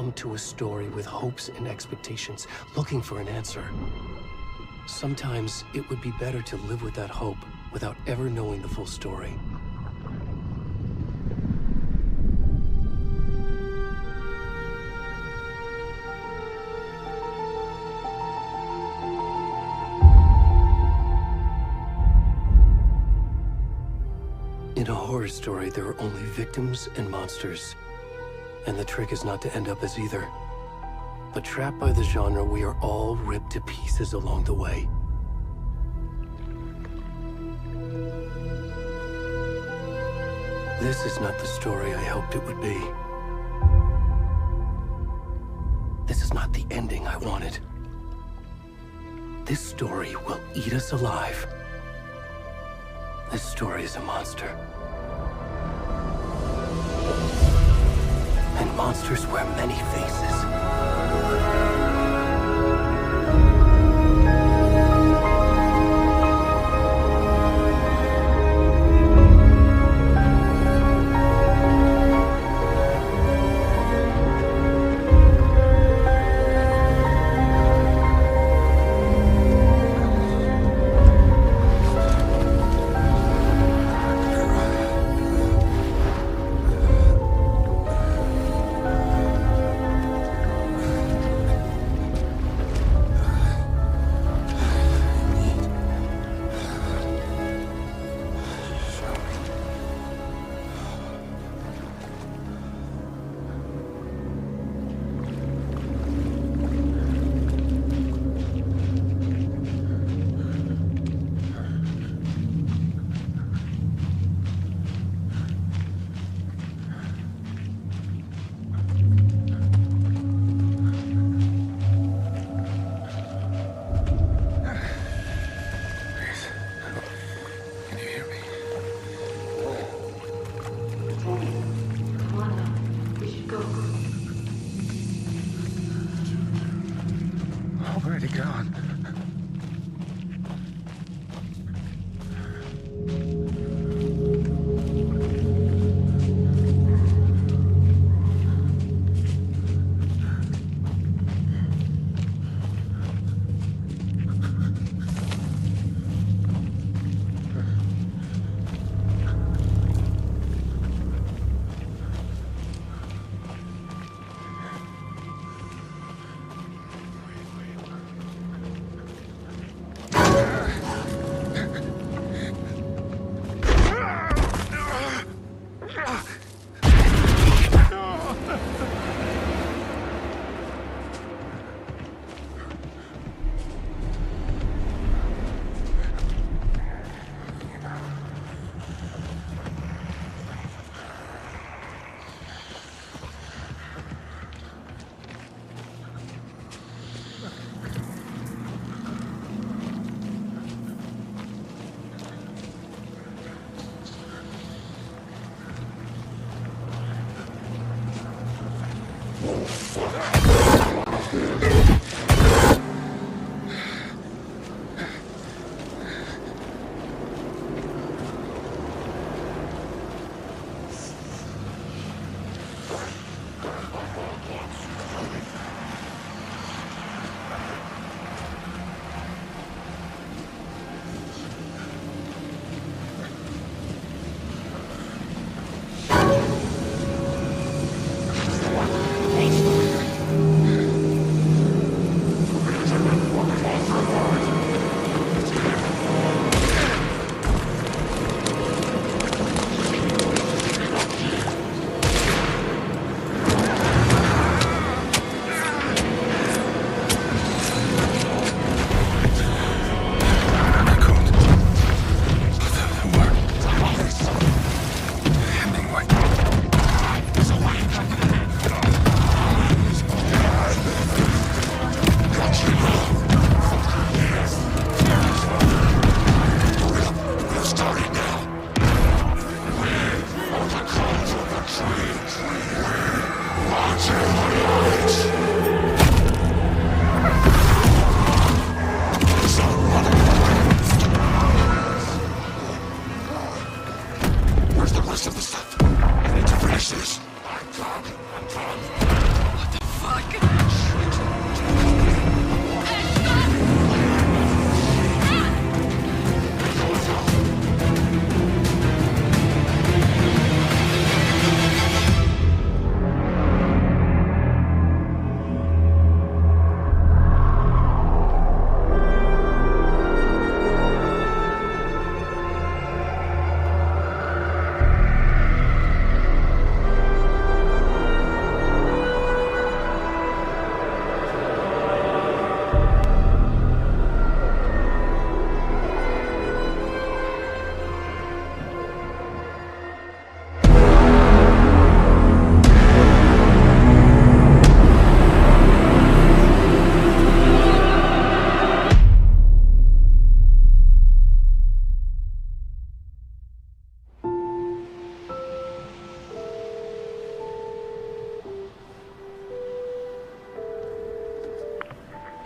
come to a story with hopes and expectations, looking for an answer. Sometimes it would be better to live with that hope without ever knowing the full story. In a horror story, there are only victims and monsters. And the trick is not to end up as either. But trapped by the genre, we are all ripped to pieces along the way. This is not the story I hoped it would be. This is not the ending I wanted. This story will eat us alive. This story is a monster. And monsters wear many faces.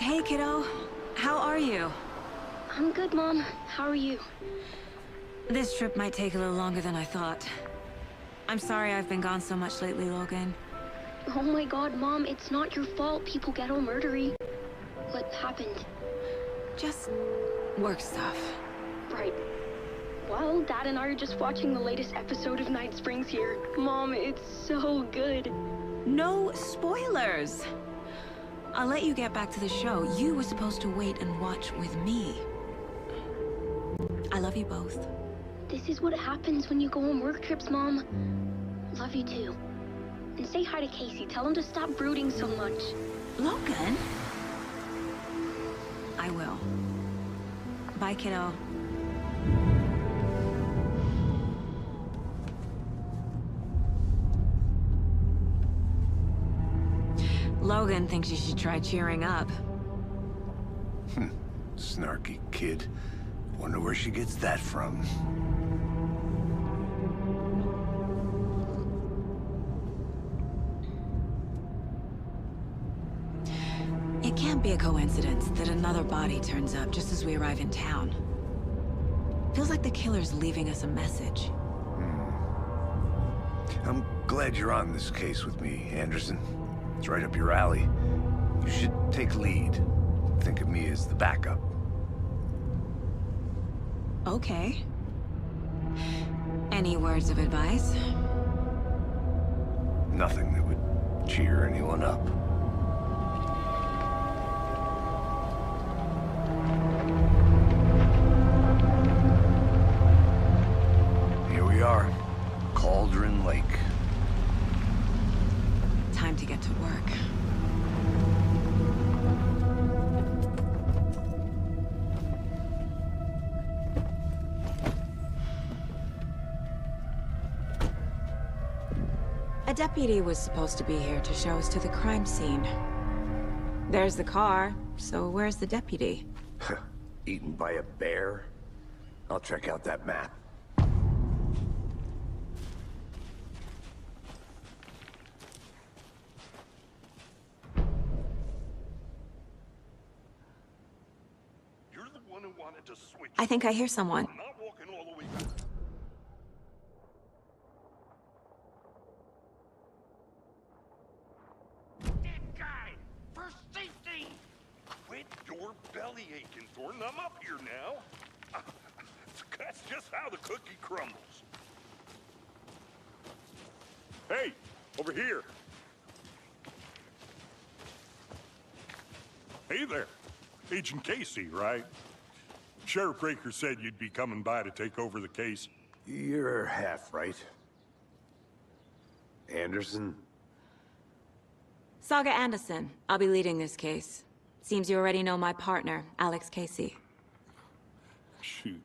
Hey, kiddo. How are you? I'm good, Mom. How are you? This trip might take a little longer than I thought. I'm sorry I've been gone so much lately, Logan. Oh my god, Mom, it's not your fault people get all murdery. What happened? Just work stuff. Right. Well, Dad and I are just watching the latest episode of Night Springs here. Mom, it's so good. No spoilers! I'll let you get back to the show. You were supposed to wait and watch with me. I love you both. This is what happens when you go on work trips, Mom. Love you too. And say hi to Casey. Tell him to stop brooding so much. Logan? I will. Bye, kiddo. Logan thinks you should try cheering up. Snarky kid. Wonder where she gets that from. It can't be a coincidence that another body turns up just as we arrive in town. Feels like the killer's leaving us a message. I'm glad you're on this case with me, Anderson. It's right up your alley. You should take lead. Think of me as the backup. Okay. Any words of advice? Nothing that would cheer anyone up. Here we are. Cauldron Lake. Time to get to work. A deputy was supposed to be here to show us to the crime scene. There's the car, so where's the deputy? Eaten by a bear? I'll check out that map. You're the one who wanted to switch. I think I hear someone. I'm not walking all the way back. Dead guy! For safety! Quit your belly aching, Thornton. I'm up here now. That's just how the cookie crumbles. Hey, over here. Hey there. Agent Casey, right? Sheriff Breaker said you'd be coming by to take over the case. You're half right. Anderson? Saga Anderson. I'll be leading this case. Seems you already know my partner, Alex Casey. Shoot.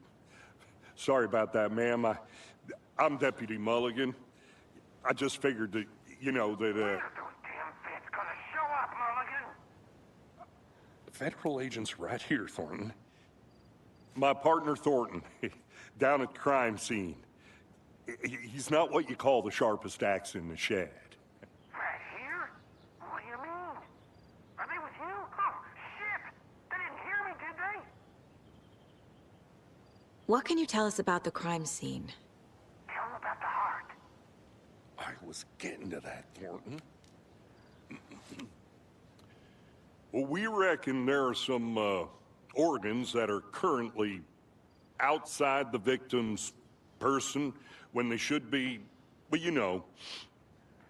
Sorry about that, ma'am. I'm Deputy Mulligan. I just figured that, you know, that, Those damn feds gonna show up, Mulligan. Federal agent's right here, Thornton. My partner, Thornton, down at the crime scene. He's not what you call the sharpest axe in the shed. Right here? What do you mean? Are they with you? Oh, shit! They didn't hear me, did they? What can you tell us about the crime scene? Tell them about the heart. I was getting to that, Thornton. Well, we reckon there are some, organs that are currently outside the victim's person when they should be, well, you know,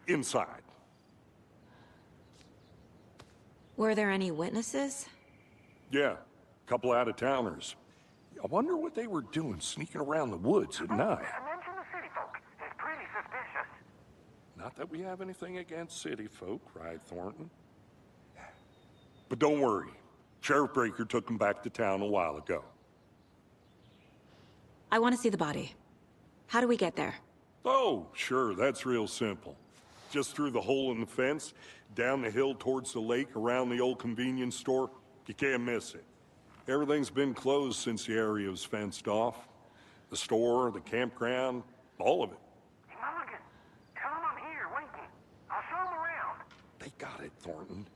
inside. Were there any witnesses? Yeah, a couple out-of-towners. I wonder what they were doing sneaking around the woods at night. Mention the city folk. It's pretty suspicious. Not that we have anything against city folk, right, Thornton? But don't worry. Sheriff Breaker took them back to town a while ago. I want to see the body. How do we get there? Oh, sure, that's real simple. Just through the hole in the fence, down the hill towards the lake, around the old convenience store. You can't miss it. Everything's been closed since the area was fenced off. The store, the campground, all of it. Hey, Mulligan, tell them I'm here, waiting. I'll show them around. They got it, Thornton.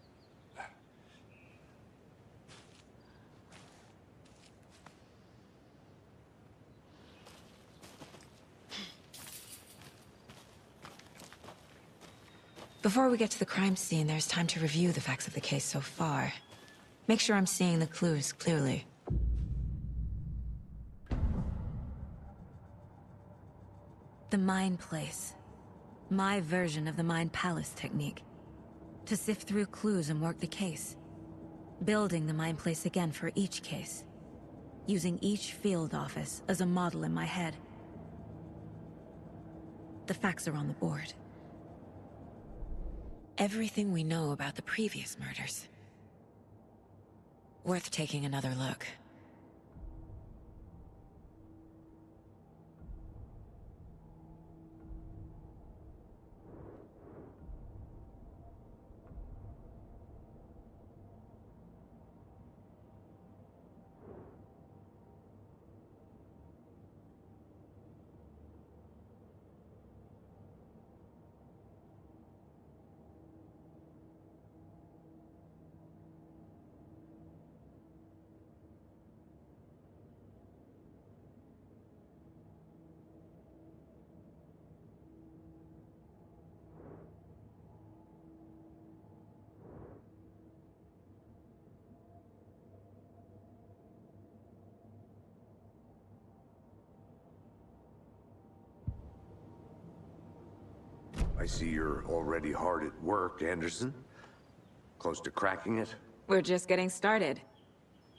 Before we get to the crime scene, there's time to review the facts of the case so far. Make sure I'm seeing the clues clearly. The Mind Place. My version of the Mind Palace technique. To sift through clues and work the case. Building the Mind Place again for each case. Using each field office as a model in my head. The facts are on the board. Everything we know about the previous murders. Worth taking another look. I see you're already hard at work, Anderson. Close to cracking it? We're just getting started.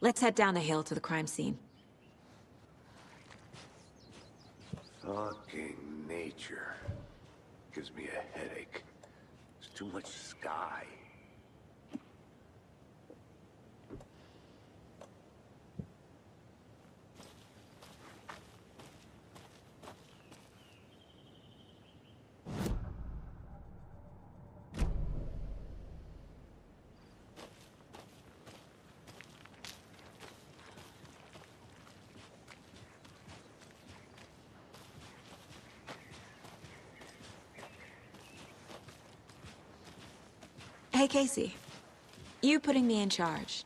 Let's head down the hill to the crime scene. Fucking nature. Gives me a headache. There's too much sky. Hey, Casey. You putting me in charge.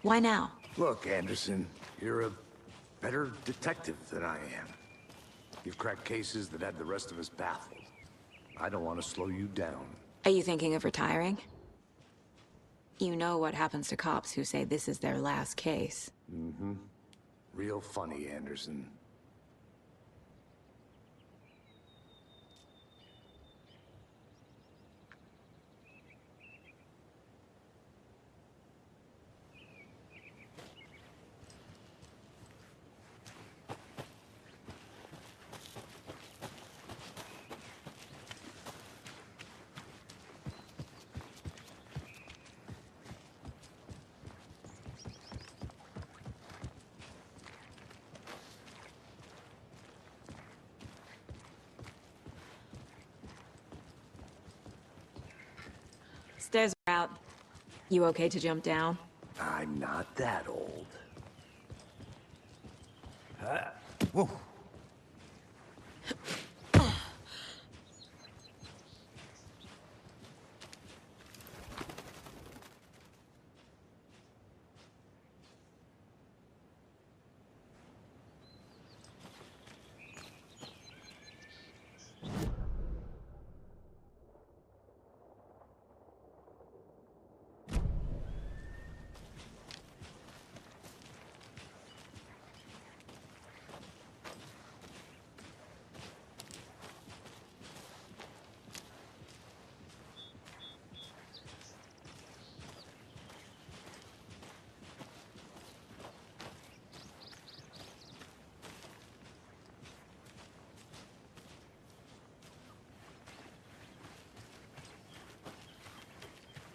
Why now? Look, Anderson, you're a better detective than I am. You've cracked cases that had the rest of us baffled. I don't want to slow you down. Are you thinking of retiring? You know what happens to cops who say this is their last case. Mm-hmm. Real funny, Anderson. Stairs are out. You okay to jump down? I'm not that old. Whoa.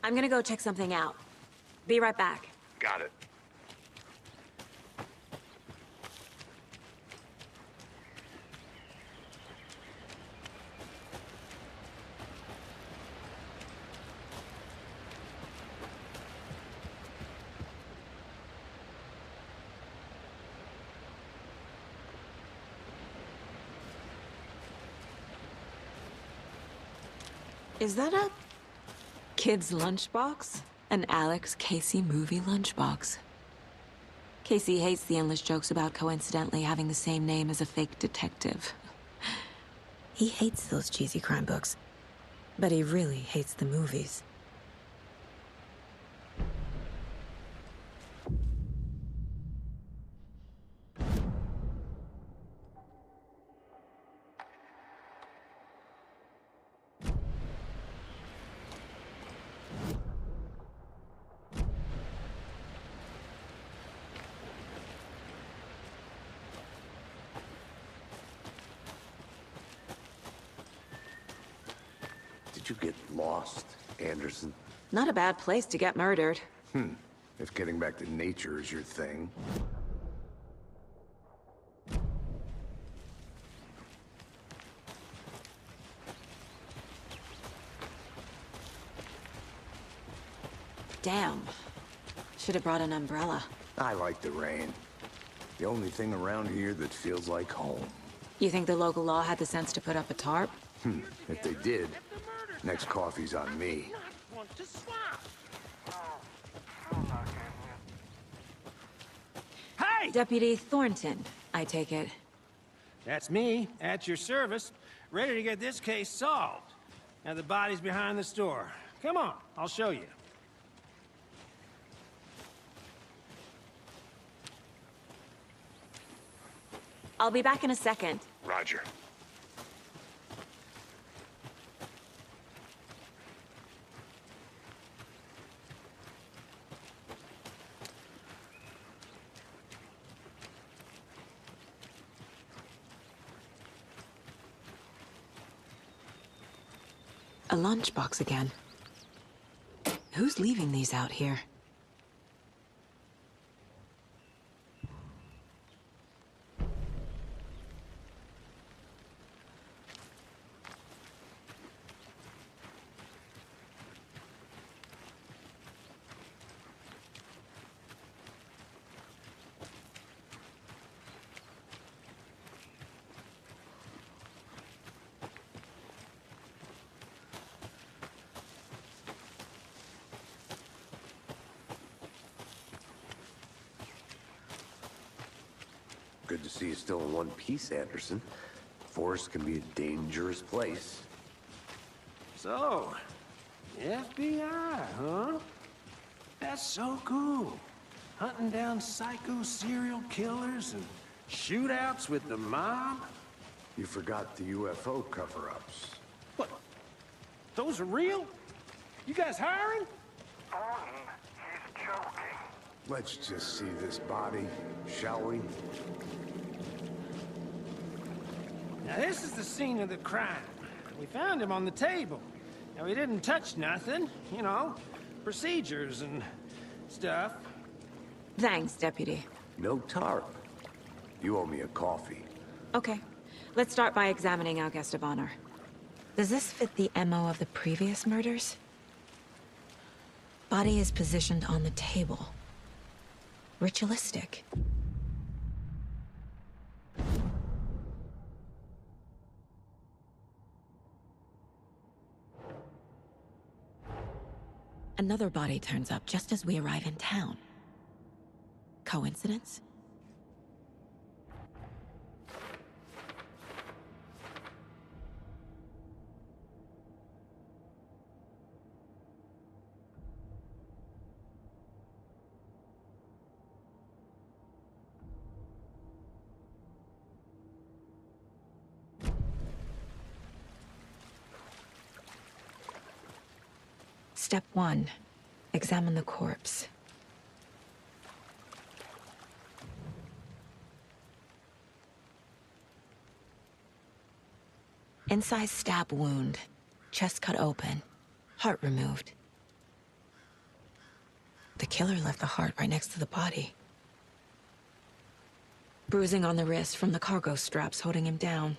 I'm gonna go check something out. Be right back. Got it. Is that a kid's lunchbox? An Alex Casey movie lunchbox. Casey hates the endless jokes about coincidentally having the same name as a fake detective. He hates those cheesy crime books. But he really hates the movies. Did you get lost, Anderson? Not a bad place to get murdered. If getting back to nature is your thing. Damn. Should have brought an umbrella. I like the rain. The only thing around here that feels like home. You think the local law had the sense to put up a tarp? If they did, next coffee's on me. Hey! Deputy Thornton, I take it. That's me, at your service, ready to get this case solved. Now the body's behind the store. Come on, I'll show you. I'll be back in a second. Roger. A lunchbox again. Who's leaving these out here? Good to see you still in one piece, Anderson. Forest can be a dangerous place. So, FBI, huh? That's so cool. Hunting down psycho serial killers and shootouts with the mob? You forgot the UFO cover-ups. What? Those are real? You guys hiring? Thornton, he's joking. Let's just see this body, shall we? Now this is the scene of the crime. We found him on the table. Now he didn't touch nothing, you know, procedures and stuff. Thanks, Deputy. No tarp. You owe me a coffee. Okay. Let's start by examining our guest of honor. Does this fit the MO of the previous murders? Body is positioned on the table. Ritualistic. Another body turns up just as we arrive in town. Coincidence? Step 1. Examine the corpse. Incised stab wound. Chest cut open. Heart removed. The killer left the heart right next to the body. Bruising on the wrist from the cargo straps holding him down.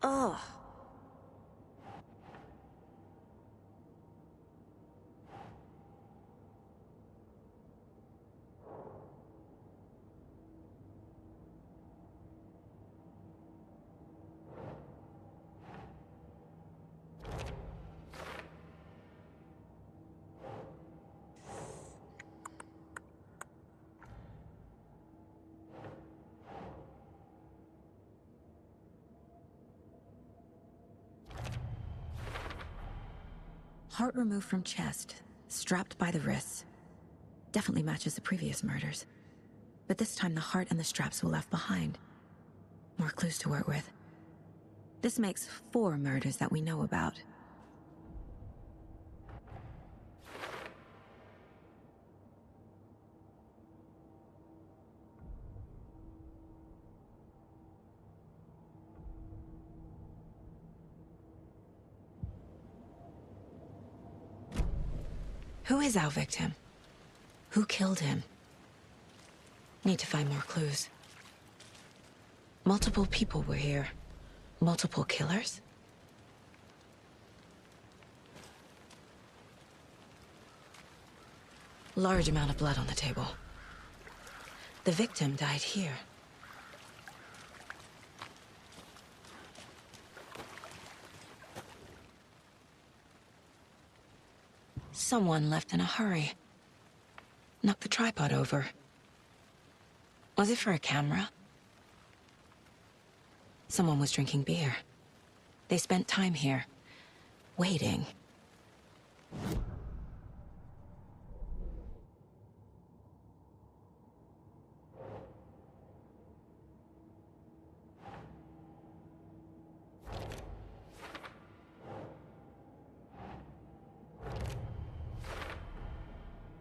Ugh. Heart removed from chest, strapped by the wrists. Definitely matches the previous murders. But this time the heart and the straps were left behind. More clues to work with. This makes 4 murders that we know about. Who is our victim? Who killed him? Need to find more clues. Multiple people were here. Multiple killers? Large amount of blood on the table. The victim died here. Someone left in a hurry. Knocked the tripod over. Was it for a camera? Someone was drinking beer. They spent time here, waiting.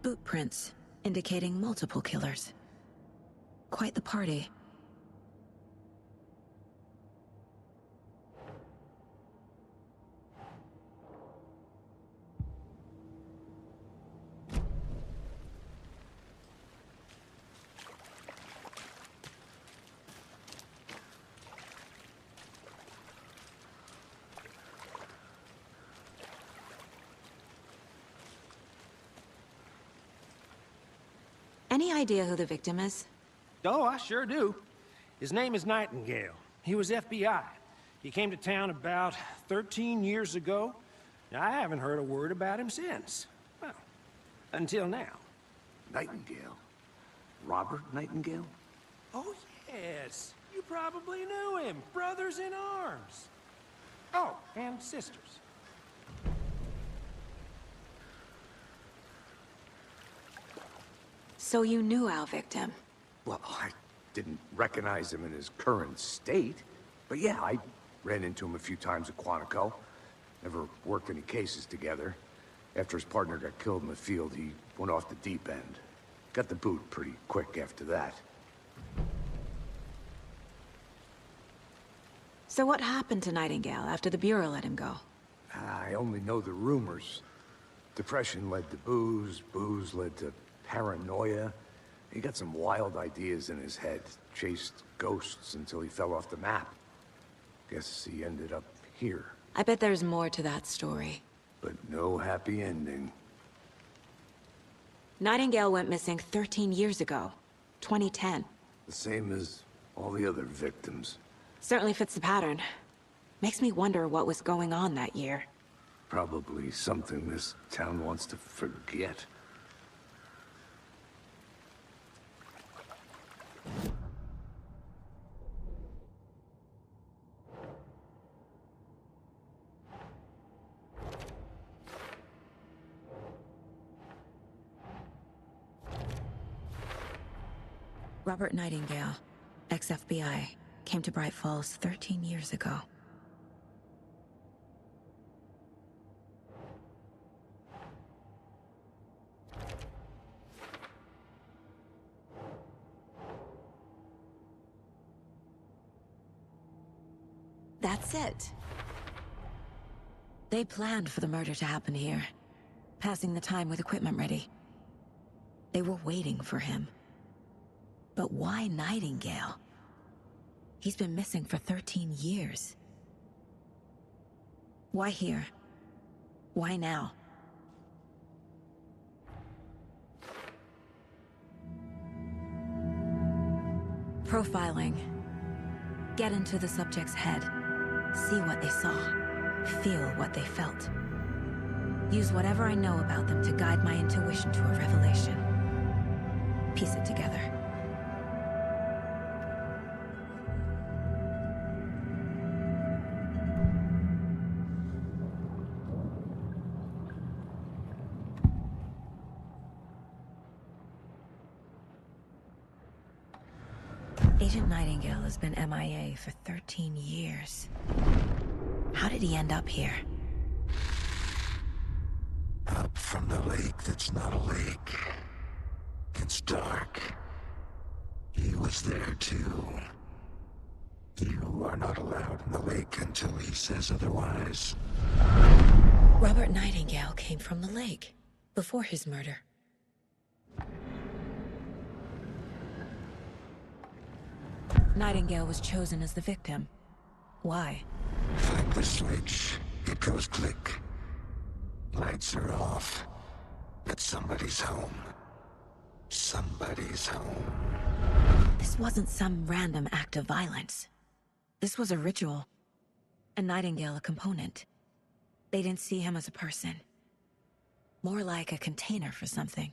Boot prints, indicating multiple killers. Quite the party. Any idea who the victim is? Oh, I sure do. His name is Nightingale. He was FBI. He came to town about 13 years ago. I haven't heard a word about him since. Well, until now. Nightingale? Robert Nightingale? Oh, yes. You probably knew him. Brothers in arms. Oh, and sisters. So you knew our victim? Well, I didn't recognize him in his current state. But yeah, I ran into him a few times at Quantico. Never worked any cases together. After his partner got killed in the field, he went off the deep end. Got the boot pretty quick after that. So what happened to Nightingale after the Bureau let him go? I only know the rumors. Depression led to booze, booze led to paranoia. He got some wild ideas in his head, chased ghosts until he fell off the map. Guess he ended up here. I bet there's more to that story. But no happy ending. Nightingale went missing 13 years ago, 2010. The same as all the other victims. Certainly fits the pattern. Makes me wonder what was going on that year. Probably something this town wants to forget. Robert Nightingale, ex-FBI, came to Bright Falls 13 years ago. That's it. They planned for the murder to happen here, passing the time with equipment ready. They were waiting for him. But why Nightingale? He's been missing for 13 years. Why here? Why now? Profiling. Get into the subject's head. See what they saw. Feel what they felt. Use whatever I know about them to guide my intuition to a revelation. Piece it together. Agent Nightingale has been MIA for 13 years. How did he end up here? Up from the lake that's not a lake. It's dark. He was there too. You are not allowed in the lake until he says otherwise. Robert Nightingale came from the lake, before his murder. Nightingale was chosen as the victim. Why? Flip the switch. It goes click. Lights are off. But somebody's home. Somebody's home. This wasn't some random act of violence. This was a ritual. And Nightingale a component. They didn't see him as a person. More like a container for something.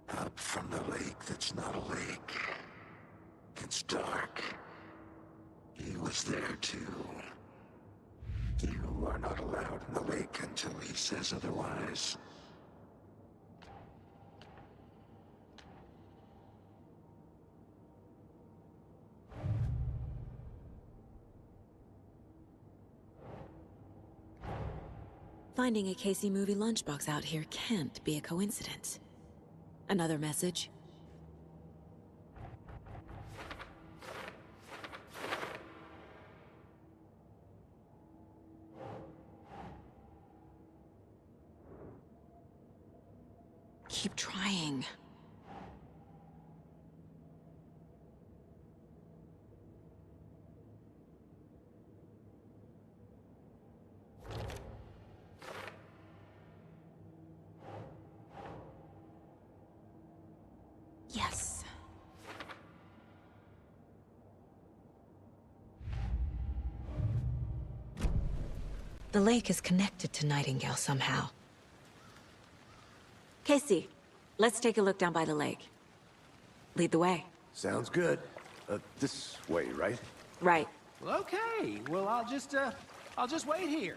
Up from the lake that's not a lake. It's dark. He was there too. You are not allowed in the lake until he says otherwise. Finding a Casey movie lunchbox out here can't be a coincidence. Another message? Keep trying. Yes. The lake is connected to Nightingale somehow. Casey, let's take a look down by the lake. Lead the way. Sounds good. This way, right? Right. Well, okay. Well, I'll just wait here.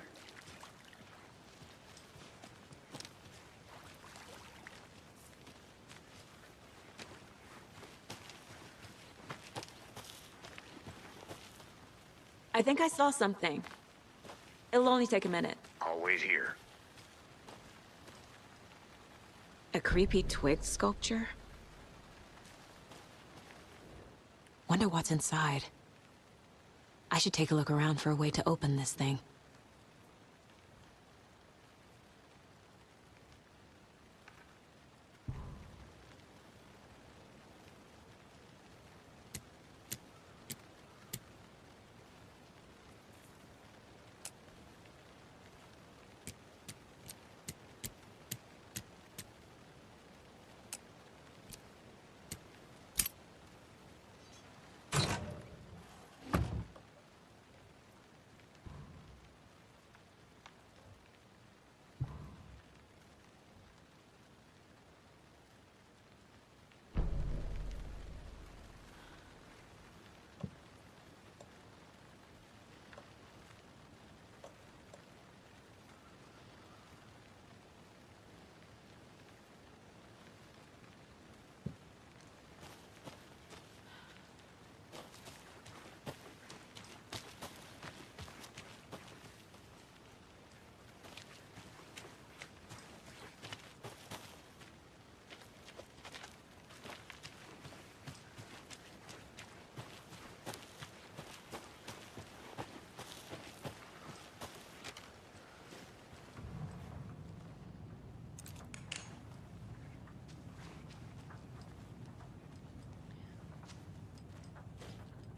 I think I saw something. It'll only take a minute. I'll wait here. A creepy twig sculpture? Wonder what's inside. I should take a look around for a way to open this thing.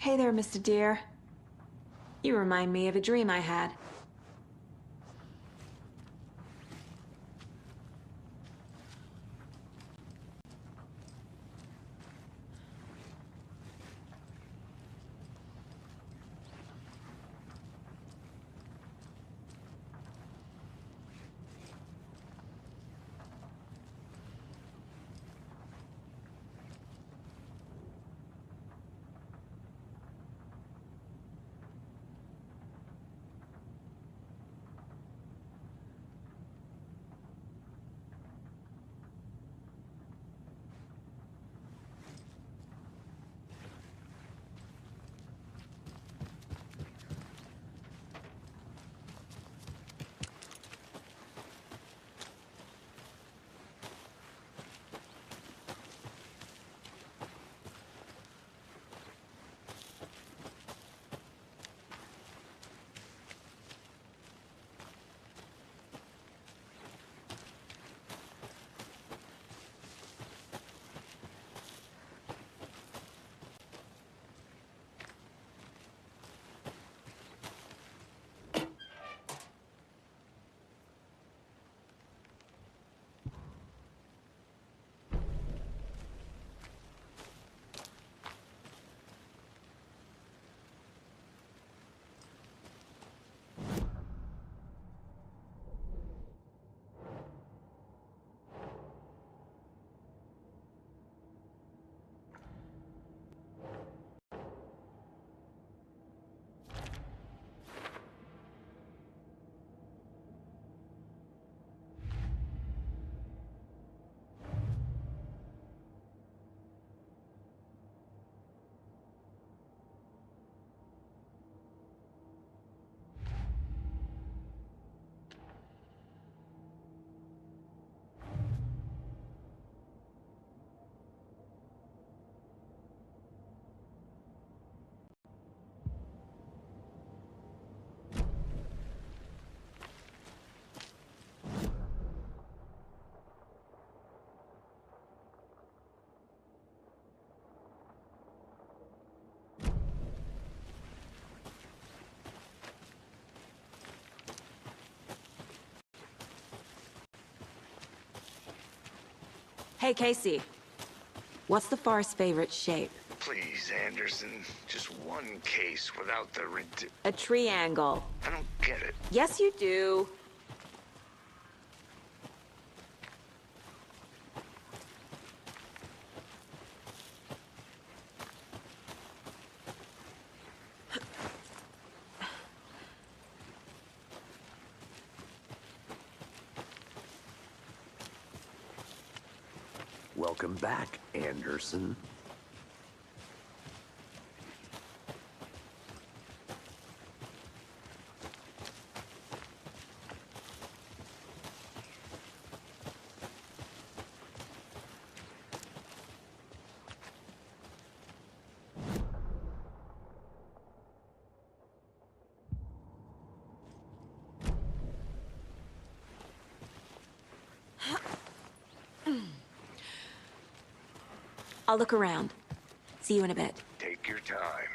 Hey there, Mr. Deer. You remind me of a dream I had. Hey, Casey. What's the far's favorite shape? Please, Anderson. Just one case without the A triangle. I don't get it. Yes, you do. Welcome back, Anderson. I'll look around. See you in a bit. Take your time.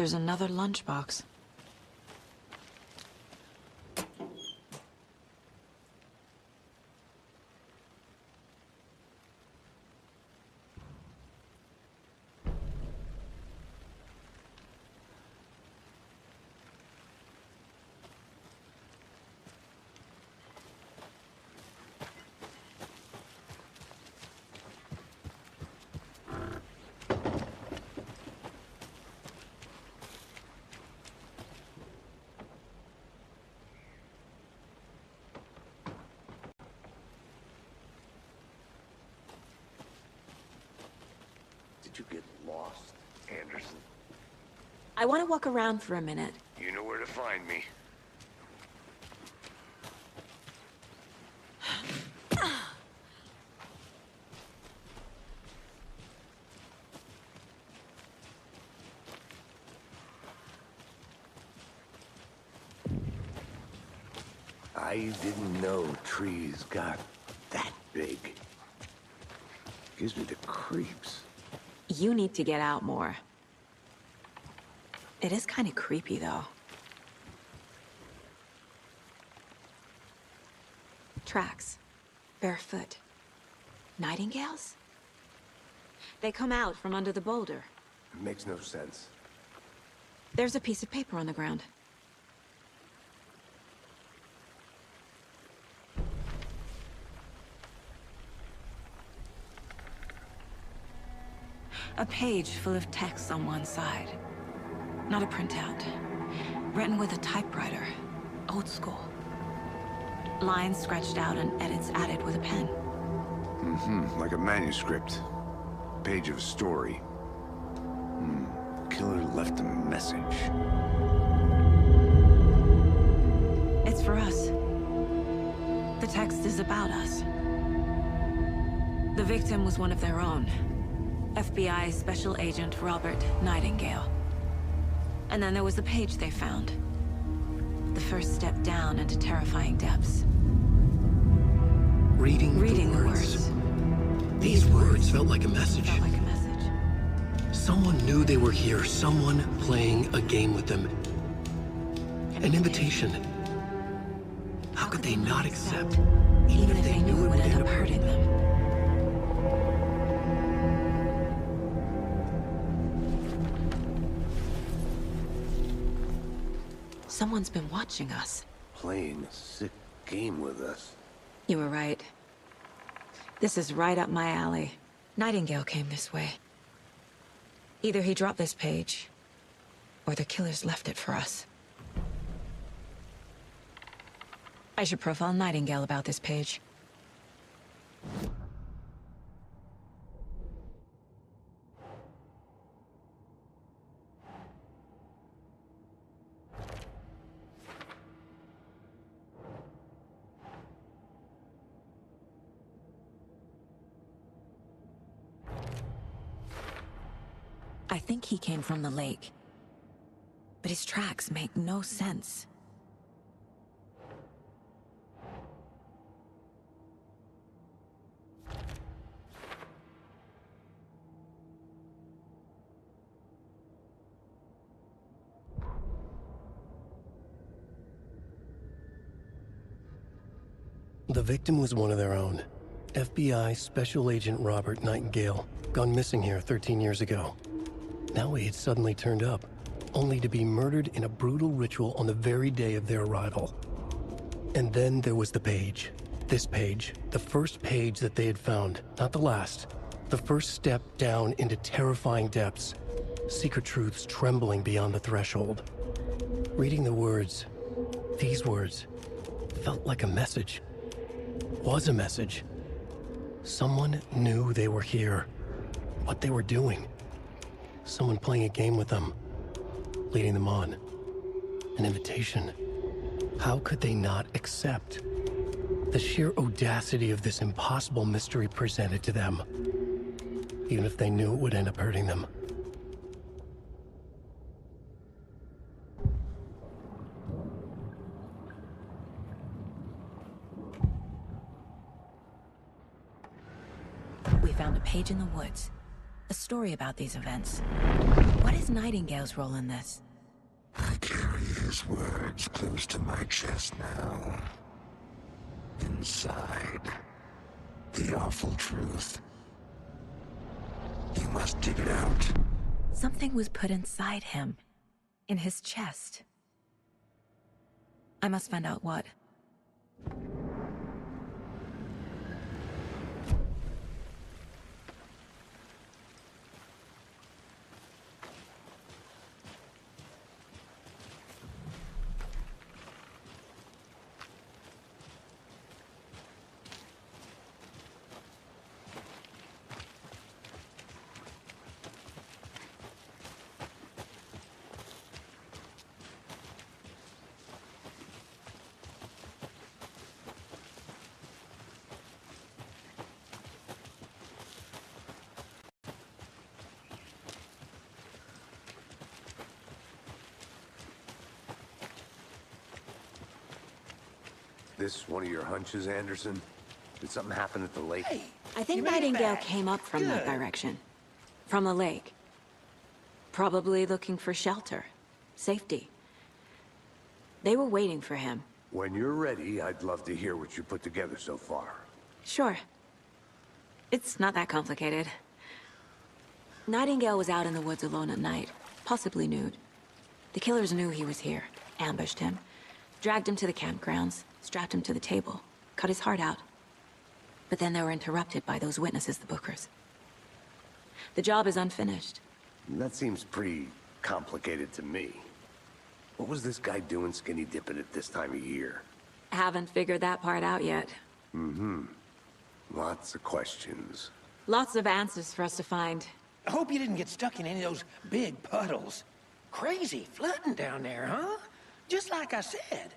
There's another lunchbox. Did you get lost, Anderson? I want to walk around for a minute. You know where to find me. I didn't know trees got that big. Gives me the creeps. You need to get out more. It is kind of creepy, though. Tracks. Barefoot. Nightingales? They come out from under the boulder. It makes no sense. There's a piece of paper on the ground. A page full of text on one side. Not a printout. Written with a typewriter. Old school. Lines scratched out and edits added with a pen. Like a manuscript. Page of a story. Killer left a message. It's for us. The text is about us. The victim was one of their own. FBI Special Agent Robert Nightingale. And then there was the page they found. The first step down into terrifying depths. Reading the words. These words felt like a message. Someone knew they were here, someone playing a game with them. An invitation. How could they not accept, even if they knew it would end up hurting them? Someone's been watching us. Playing a sick game with us. You were right. This is right up my alley. Nightingale came this way. Either he dropped this page, or the killers left it for us. I should profile Nightingale about this page. I think he came from the lake. But his tracks make no sense. The victim was one of their own. FBI Special Agent Robert Nightingale, gone missing here 13 years ago. Now he had suddenly turned up, only to be murdered in a brutal ritual on the very day of their arrival. And then there was the page. This page, the first page that they had found, not the last. The first step down into terrifying depths. Secret truths trembling beyond the threshold. Reading the words, these words, felt like a message. Was a message. Someone knew they were here. What they were doing. Someone playing a game with them, leading them on. An invitation. How could they not accept? The sheer audacity of this impossible mystery presented to them, even if they knew it would end up hurting them. We found a page in the woods. A story about these events. What is Nightingale's role in this? I carry his words close to my chest now. Inside, the awful truth. You must dig it out. Something was put inside him. In his chest. I must find out what. this one of your hunches, Anderson? Did something happen at the lake? Hey, I think you made it Nightingale back. came up from that Good. direction. From the lake. Probably looking for shelter. Safety. They were waiting for him. When you're ready, I'd love to hear what you put together so far. Sure. It's not that complicated. Nightingale was out in the woods alone at night, possibly nude. The killers knew he was here, ambushed him, dragged him to the campgrounds, strapped him to the table, cut his heart out. But then they were interrupted by those witnesses, the Bookers. The job is unfinished. That seems pretty complicated to me. What was this guy doing skinny dipping at this time of year? Haven't figured that part out yet. Lots of questions. Lots of answers for us to find. I hope you didn't get stuck in any of those big puddles. Crazy flooding down there, huh? Just like I said.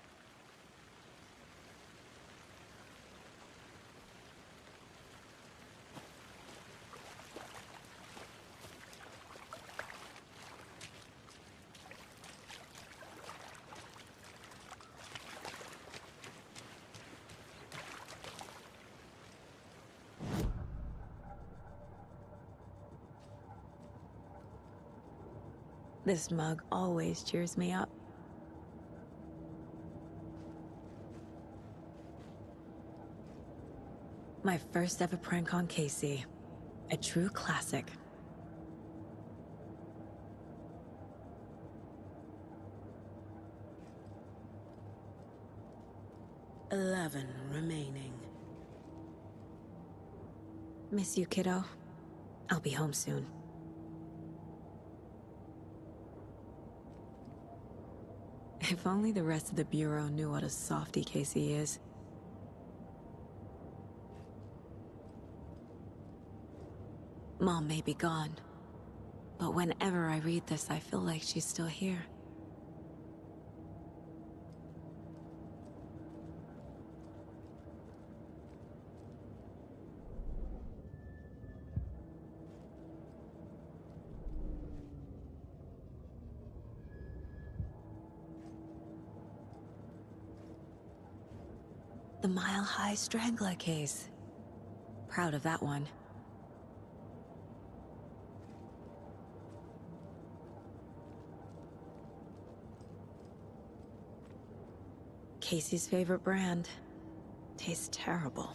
This mug always cheers me up. My first ever prank on Casey. A true classic. "11 remaining. Miss you, kiddo. I'll be home soon. If only the rest of the Bureau knew what a softy Casey is. Mom may be gone, but whenever I read this, I feel like she's still here. The Mile High Strangler case. Proud of that one. Casey's favorite brand. Tastes terrible.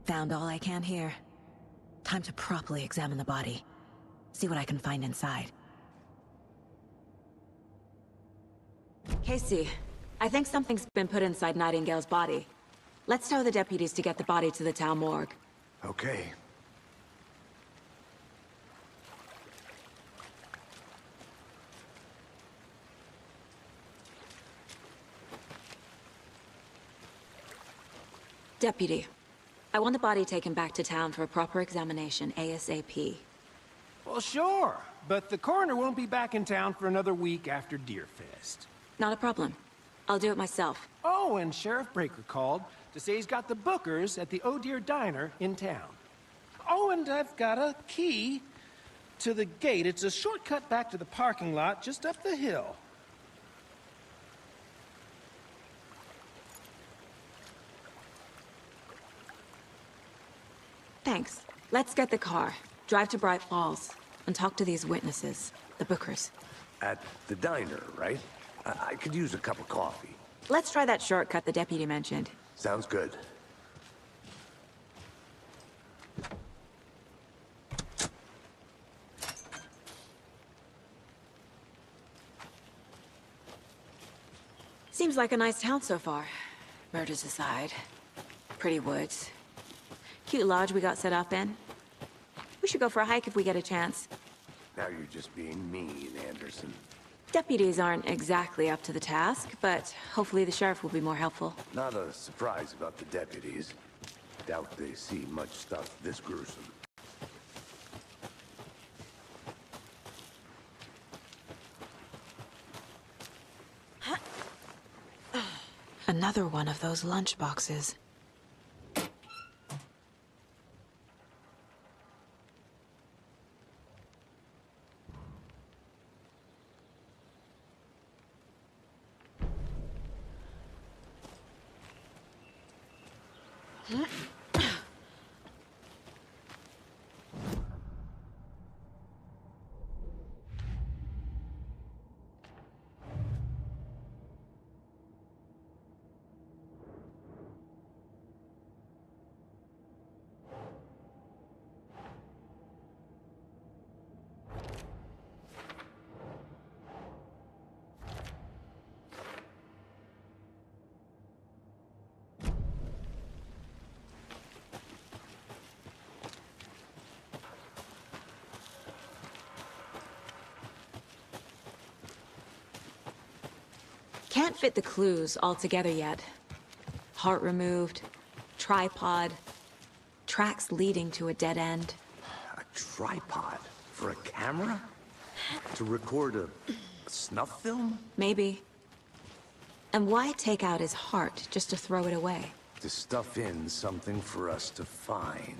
Found all I can here. Time to properly examine the body. See what I can find inside. Casey, I think something's been put inside Nightingale's body. Let's tell the deputies to get the body to the town morgue. Okay. Deputy, I want the body taken back to town for a proper examination ASAP. Well, sure, but the coroner won't be back in town for another week after Deerfest. Not a problem. I'll do it myself. Oh, and Sheriff Breaker called to say he's got the Bookers at the Oh Dear Diner in town. Oh, and I've got a key to the gate. It's a shortcut back to the parking lot just up the hill. Thanks. Let's get the car, drive to Bright Falls, and talk to these witnesses, the Bookers. At the diner, right? I could use a cup of coffee. Let's try that shortcut the deputy mentioned. Sounds good. Seems like a nice town so far. Murders aside. Pretty woods. Cute lodge we got set up in. We should go for a hike if we get a chance. Now you're just being mean, Anderson. Deputies aren't exactly up to the task, but hopefully the sheriff will be more helpful. Not a surprise about the deputies. Doubt they see much stuff this gruesome. Another one of those lunch boxes. Can't fit the clues all together yet. Heart removed, tripod, tracks leading to a dead end. A tripod? For a camera? To record a snuff film? Maybe. And why take out his heart just to throw it away? To stuff in something for us to find.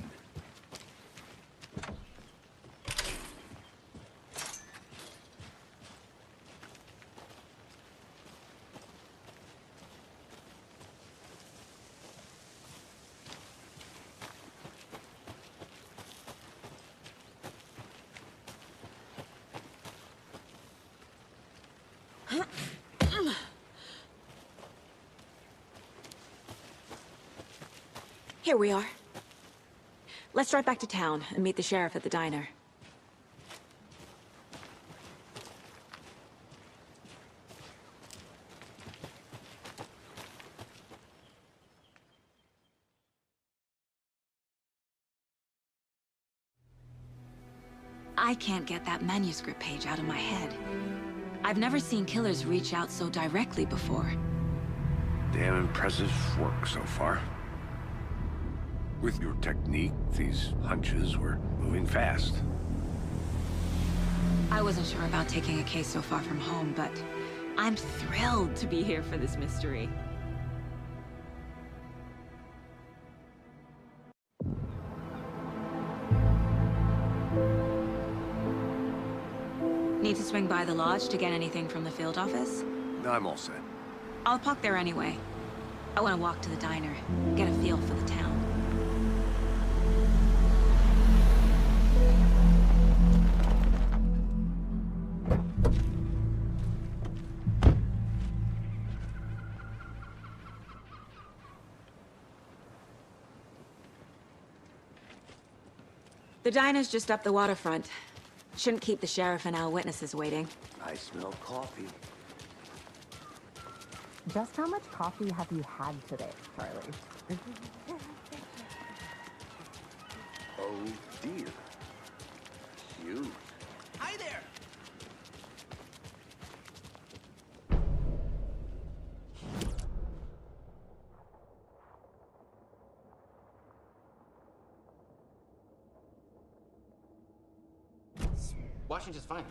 Here we are. Let's drive back to town and meet the sheriff at the diner. I can't get that manuscript page out of my head. I've never seen killers reach out so directly before. Damn impressive work so far. With your technique, these hunches were moving fast. I wasn't sure about taking a case so far from home, but I'm thrilled to be here for this mystery. Need to swing by the lodge to get anything from the field office? I'm all set. I'll park there anyway. I want to walk to the diner, get a feel for the town. The diner's just up the waterfront. Shouldn't keep the sheriff and our witnesses waiting. I smell coffee. Just how much coffee have you had today, Charlie? Oh dear. You. Hi there! Washington's fine.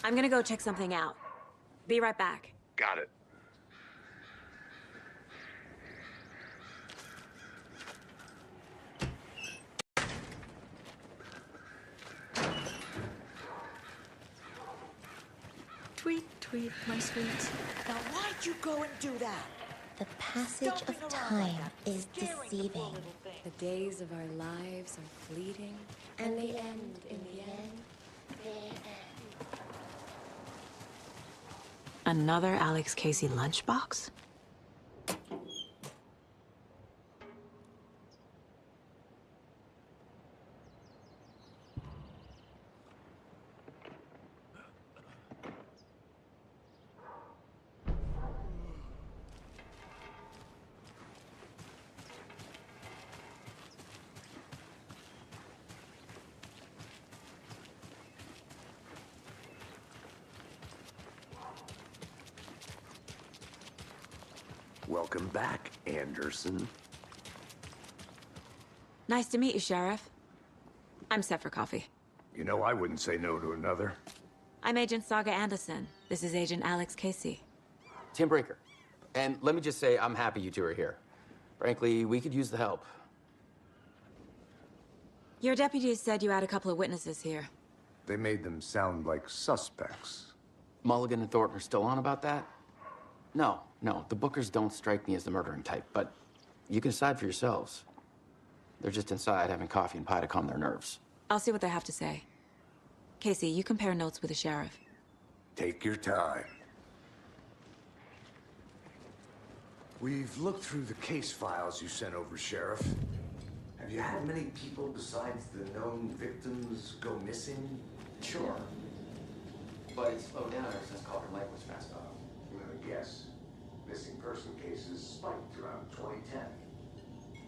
I'm gonna go check something out. Be right back. Got it. Tweet, tweet, my sweet. Now why'd you go and do that? The passage of time is deceiving. The days of our lives are fleeting, And they end in the end. Another Alex Casey lunchbox? Welcome back, Anderson. Nice to meet you, Sheriff. I'm set for coffee. You know, I wouldn't say no to another. I'm Agent Saga Anderson. This is Agent Alex Casey. Tim Brinker. And let me just say, I'm happy you two are here. Frankly, we could use the help. Your deputies said you had a couple of witnesses here. They made them sound like suspects. Mulligan and Thornton are still on about that? No, the Bookers don't strike me as the murdering type, but you can decide for yourselves. They're just inside having coffee and pie to calm their nerves. I'll see what they have to say. Casey, you compare notes with the sheriff. Take your time. We've looked through the case files you sent over, Sheriff. Have you had many people besides the known victims go missing? Sure. But it slowed down ever since Cauldron Lake was fast off. I'm gonna guess. Missing person cases spiked around 2010.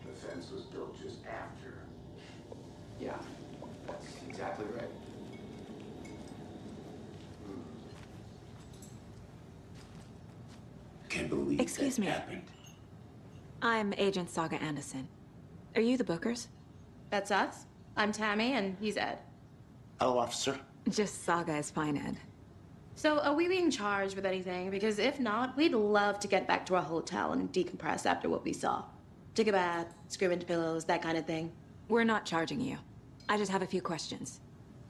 The fence was built just after. Yeah, that's exactly right. Can't believe Excuse me. happened. I'm Agent Saga Anderson. Are you the Bookers? That's us. I'm Tammy, and he's Ed. Hello, officer. Just Saga is fine, Ed. So, are we being charged with anything? Because if not, we'd love to get back to our hotel and decompress after what we saw. Take a bath, scream into pillows, that kind of thing. We're not charging you. I just have a few questions.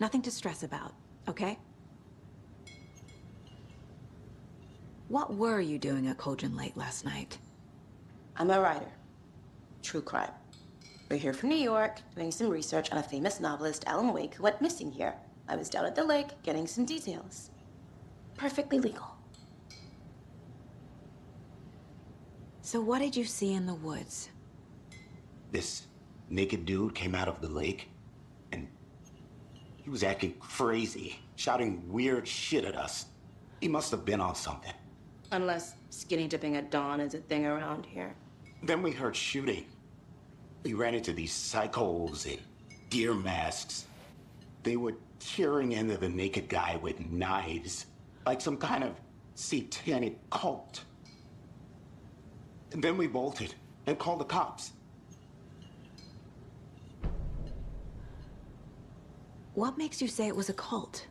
Nothing to stress about, okay? What were you doing at Cauldron Lake last night? I'm a writer. True crime. We're here from New York, doing some research on a famous novelist, Alan Wake, who went missing here. I was down at the lake, getting some details. Perfectly legal. So what did you see in the woods? This naked dude came out of the lake, and he was acting crazy, shouting weird shit at us. He must have been on something. Unless skinny dipping at dawn is a thing around here. Then we heard shooting. We ran into these psychos in deer masks. They were tearing into the naked guy with knives, like some kind of satanic cult. And then we bolted and called the cops. What makes you say it was a cult?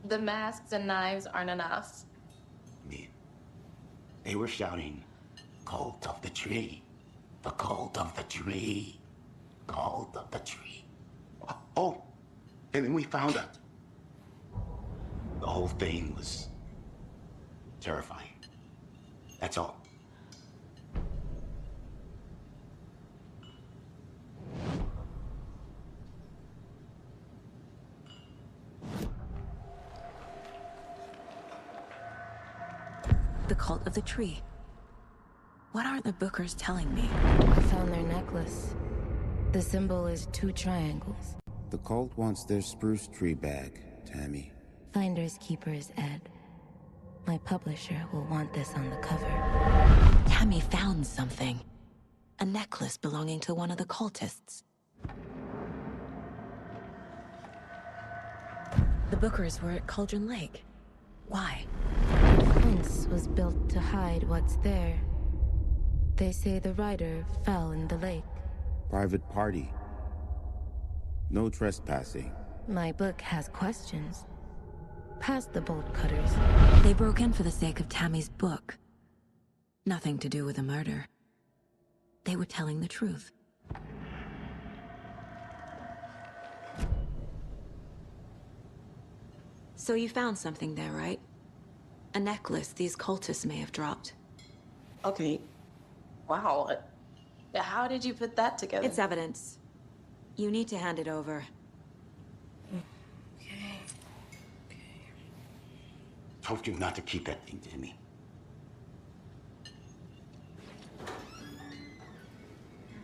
The masks and knives aren't enough. They were shouting, "Cult of the tree, the cult of the tree, cult of the tree." Oh, and then we found out. The whole thing was terrifying. That's all. The cult of the tree. What are the Bookers telling me? I found their necklace. The symbol is 2 triangles. The cult wants their spruce tree back, Tammy. Finders keepers, Ed. My publisher will want this on the cover. Tammy found something. A necklace belonging to one of the cultists. The Bookers were at Cauldron Lake. Why? The fence was built to hide what's there. They say the writer fell in the lake. Private party. No trespassing. My book has questions. Past the bolt cutters. They broke in for the sake of Tammy's book. Nothing to do with a murder. They were telling the truth. So you found something there, right? A necklace these cultists may have dropped. Okay. Wow. How did you put that together? It's evidence. You need to hand it over. Okay. Told you not to keep that thing to me.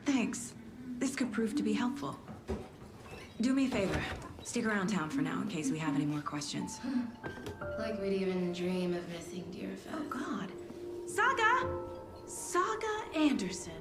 Thanks. This could prove to be helpful. Do me a favor. Stick around town for now in case we have any more questions. Like we'd even dream of missing dear friends. Oh, God. Saga! Saga Anderson.